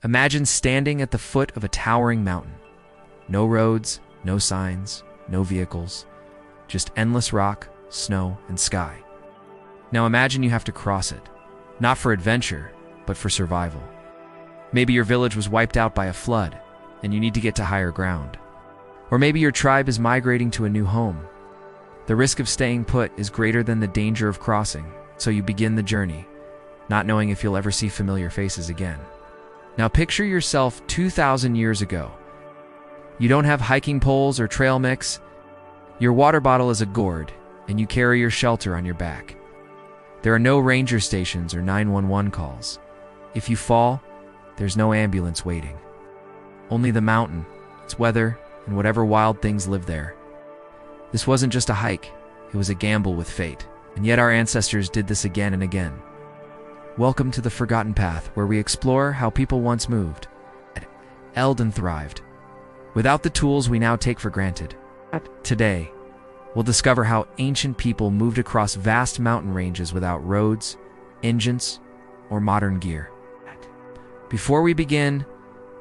Imagine standing at the foot of a towering mountain. No roads, no signs, no vehicles, just endless rock, snow, and sky. Now imagine you have to cross it, not for adventure, but for survival. Maybe your village was wiped out by a flood, and you need to get to higher ground. Or maybe your tribe is migrating to a new home. The risk of staying put is greater than the danger of crossing, so you begin the journey, not knowing if you'll ever see familiar faces again. Now picture yourself 2,000 years ago. You don't have hiking poles or trail mix. Your water bottle is a gourd, and you carry your shelter on your back. There are no ranger stations or 911 calls. If you fall, there's no ambulance waiting. Only the mountain, its weather, and whatever wild things live there. This wasn't just a hike, it was a gamble with fate. And yet our ancestors did this again and again. Welcome to the Forgotten Path, where we explore how people once moved, and thrived, without the tools we now take for granted. Today, we'll discover how ancient people moved across vast mountain ranges without roads, engines, or modern gear. Before we begin,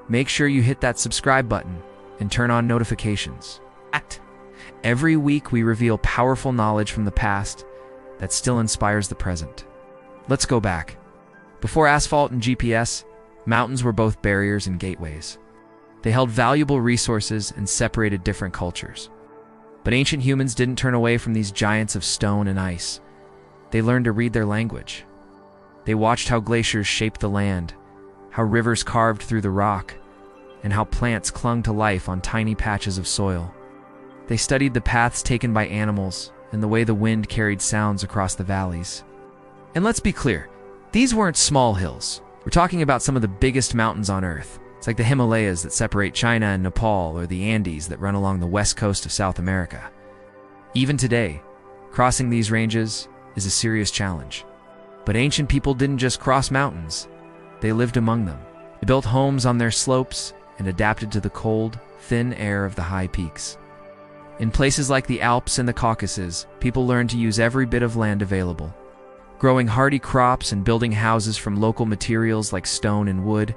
make sure you hit that subscribe button and turn on notifications. Every week we reveal powerful knowledge from the past that still inspires the present. Let's go back. Before asphalt and GPS, mountains were both barriers and gateways. They held valuable resources and separated different cultures. But ancient humans didn't turn away from these giants of stone and ice. They learned to read their language. They watched how glaciers shaped the land, how rivers carved through the rock, and how plants clung to life on tiny patches of soil. They studied the paths taken by animals and the way the wind carried sounds across the valleys. And let's be clear, these weren't small hills. We're talking about some of the biggest mountains on Earth. It's like the Himalayas that separate China and Nepal, or the Andes that run along the west coast of South America. Even today, crossing these ranges is a serious challenge. But ancient people didn't just cross mountains, they lived among them. They built homes on their slopes and adapted to the cold, thin air of the high peaks. In places like the Alps and the Caucasus, people learned to use every bit of land available, growing hardy crops and building houses from local materials like stone and wood.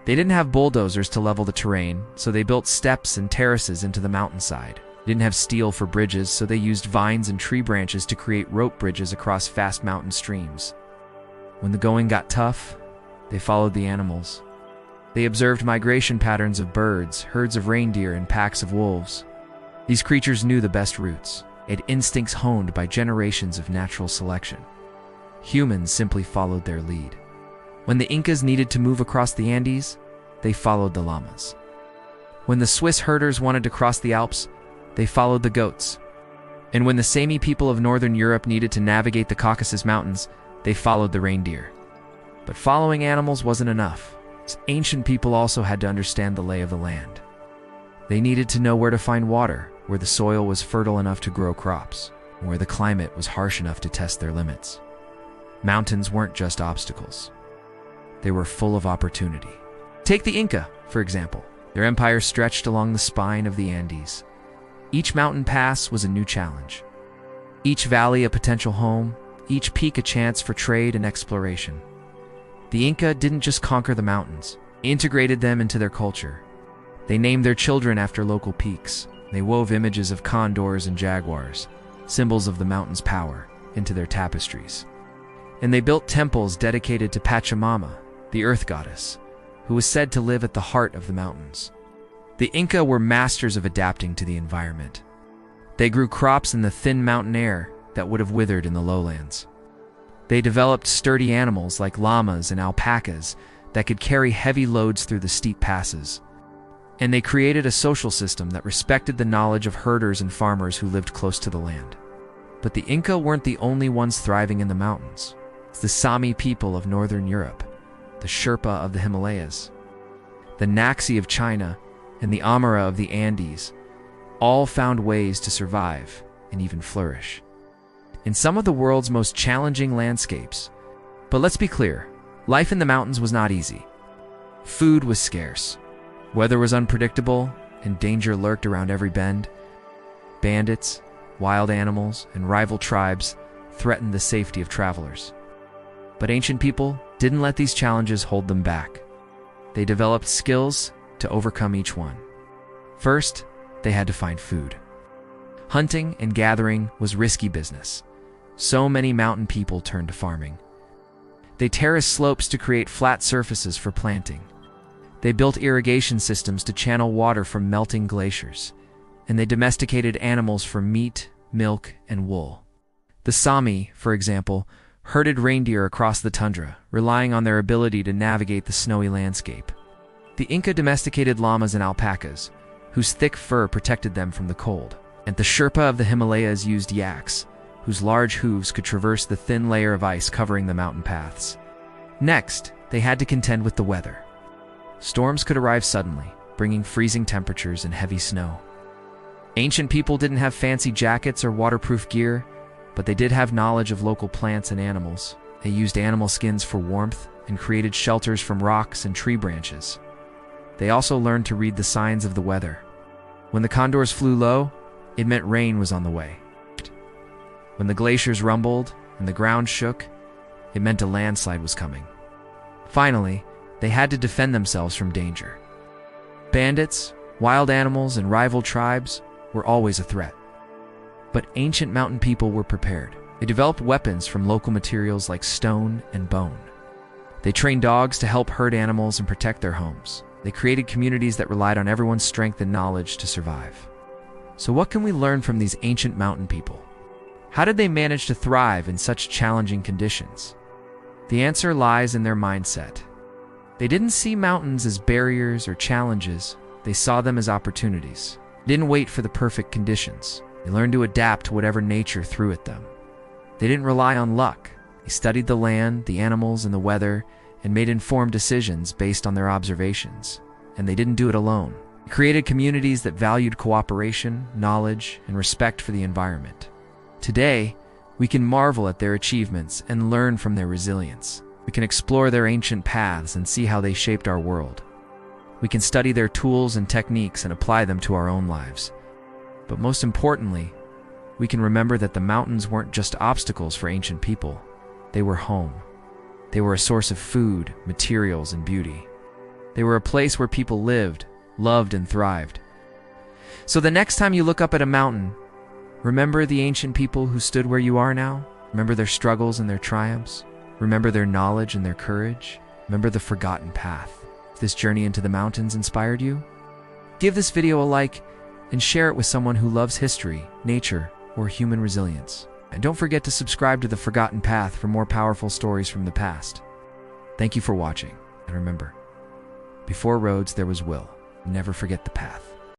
They didn't have bulldozers to level the terrain, so they built steps and terraces into the mountainside. They didn't have steel for bridges, so they used vines and tree branches to create rope bridges across fast mountain streams. When the going got tough, they followed the animals. They observed migration patterns of birds, herds of reindeer, and packs of wolves. These creatures knew the best routes. They had instincts honed by generations of natural selection. Humans simply followed their lead. When the Incas needed to move across the Andes, they followed the llamas. When the Swiss herders wanted to cross the Alps, they followed the goats. And when the Sami people of Northern Europe needed to navigate the Caucasus Mountains, they followed the reindeer. But following animals wasn't enough. Ancient people also had to understand the lay of the land. They needed to know where to find water, where the soil was fertile enough to grow crops, and where the climate was harsh enough to test their limits. Mountains weren't just obstacles. They were full of opportunity. Take the Inca, for example. Their empire stretched along the spine of the Andes. Each mountain pass was a new challenge. Each valley a potential home, each peak a chance for trade and exploration. The Inca didn't just conquer the mountains, they integrated them into their culture. They named their children after local peaks. They wove images of condors and jaguars, symbols of the mountain's power, into their tapestries. And they built temples dedicated to Pachamama, the earth goddess, who was said to live at the heart of the mountains. The Inca were masters of adapting to the environment. They grew crops in the thin mountain air that would have withered in the lowlands. They developed sturdy animals like llamas and alpacas that could carry heavy loads through the steep passes. And they created a social system that respected the knowledge of herders and farmers who lived close to the land. But the Inca weren't the only ones thriving in the mountains. It's the Sami people of Northern Europe, the Sherpa of the Himalayas, the Naxi of China, and the Amara of the Andes all found ways to survive and even flourish in some of the world's most challenging landscapes. But let's be clear, life in the mountains was not easy. Food was scarce, weather was unpredictable, and danger lurked around every bend. Bandits, wild animals, and rival tribes threatened the safety of travelers. But ancient people didn't let these challenges hold them back. they developed skills to overcome each one. First, they had to find food. Hunting and gathering was risky business. So many mountain people turned to farming. They terraced slopes to create flat surfaces for planting. They built irrigation systems to channel water from melting glaciers. And they domesticated animals for meat, milk, and wool. The Sami, for example, herded reindeer across the tundra, relying on their ability to navigate the snowy landscape. The Inca domesticated llamas and alpacas, whose thick fur protected them from the cold. And the Sherpa of the Himalayas used yaks, whose large hooves could traverse the thin layer of ice covering the mountain paths. Next, they had to contend with the weather. Storms could arrive suddenly, bringing freezing temperatures and heavy snow. Ancient people didn't have fancy jackets or waterproof gear, but they did have knowledge of local plants and animals. They used animal skins for warmth and created shelters from rocks and tree branches. They also learned to read the signs of the weather. When the condors flew low, it meant rain was on the way. When the glaciers rumbled and the ground shook, it meant a landslide was coming. Finally, they had to defend themselves from danger. Bandits, wild animals, and rival tribes were always a threat. But ancient mountain people were prepared. They developed weapons from local materials like stone and bone. They trained dogs to help herd animals and protect their homes. They created communities that relied on everyone's strength and knowledge to survive. So what can we learn from these ancient mountain people? How did they manage to thrive in such challenging conditions? The answer lies in their mindset. They didn't see mountains as barriers or challenges. They saw them as opportunities. They didn't wait for the perfect conditions. They learned to adapt to whatever nature threw at them. They didn't rely on luck. They studied the land, the animals, and the weather, and made informed decisions based on their observations. And they didn't do it alone. They created communities that valued cooperation, knowledge, and respect for the environment. Today, we can marvel at their achievements and learn from their resilience. We can explore their ancient paths and see how they shaped our world. We can study their tools and techniques and apply them to our own lives. But most importantly, we can remember that the mountains weren't just obstacles for ancient people. They were home. They were a source of food, materials, and beauty. They were a place where people lived, loved, and thrived. So the next time you look up at a mountain, remember the ancient people who stood where you are now. Remember their struggles and their triumphs. Remember their knowledge and their courage. Remember the forgotten path. If this journey into the mountains inspired you, give this video a like and share it with someone who loves history, nature, or human resilience. And don't forget to subscribe to The Forgotten Path for more powerful stories from the past. Thank you for watching, and remember, before roads there was will. Never forget the path.